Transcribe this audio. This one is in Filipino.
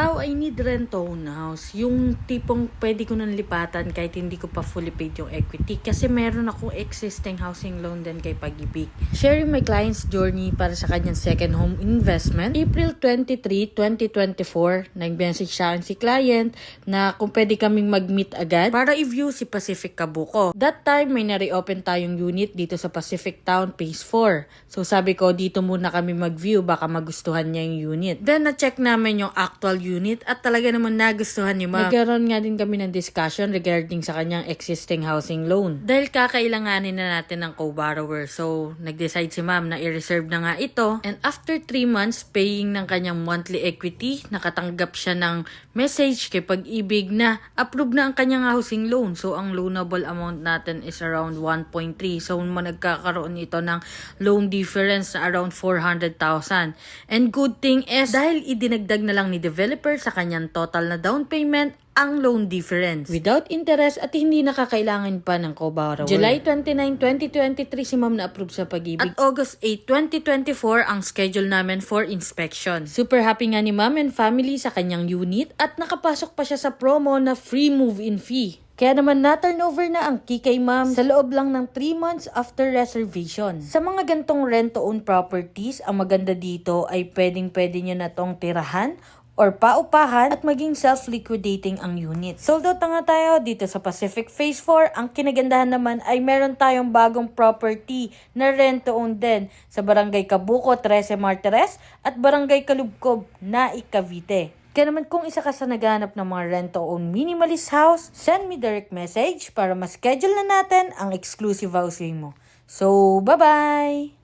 Tao, I need rent-to-own house. Yung tipong pwede ko nang lipatan kahit hindi ko pa fully paid yung equity. Kasi meron akong existing housing loan din kay Pag-ibig. Sharing my client's journey para sa kanyang second home investment. April 23, 2024, nag-message sa akin si client na kung pwede kaming mag-meet agad para i-view si Pacific Kabuko. That time, may na-reopen tayong unit dito sa Pacific Town Phase 4. So sabi ko, dito muna kami mag-view, baka magustuhan niya yung unit. Then, na-check namin yung actual unit at talaga naman nagustuhan ni ma'am. Nagkaroon nga din kami ng discussion regarding sa kanyang existing housing loan. Dahil kakailanganin na natin ng co-borrower. So, nag-decide si ma'am na i-reserve na nga ito. And after 3 months paying ng kanyang monthly equity, nakatanggap siya ng message kay Pag-ibig na approve na ang kanyang housing loan. So, ang loanable amount natin is around 1.3. So, nagkakaroon ito ng loan difference na around 400,000. And good thing is, dahil idinagdag na lang ni developer sa kanyang total na down payment ang loan difference without interest at hindi nakakailangan pa ng co-borrower. July 29, 2023 si ma'am na-approve sa Pag-ibig. At August 8, 2024 ang schedule namin for inspection. Super happy nga ni ma'am and family sa kanyang unit at nakapasok pa siya sa promo na free move-in fee. Kaya naman na-turnover na ang key kay ma'am sa loob lang ng 3 months after reservation. Sa mga gantong rent-to-own properties, ang maganda dito ay pwedeng-pwede nyo na tong tirahan or paupahan at maging self-liquidating ang unit. Sold out na nga tayo dito sa Pacific Phase 4. Ang kinagandahan naman ay meron tayong bagong property na rent-to-own din sa Barangay Kabuko, 13 Martires at Barangay Kalubkob, Naik, Cavite. Kaya naman kung isa ka sa naghahanap ng mga rent-to-own minimalist house, send me direct message para ma-schedule na natin ang exclusive housing mo. So, bye-bye!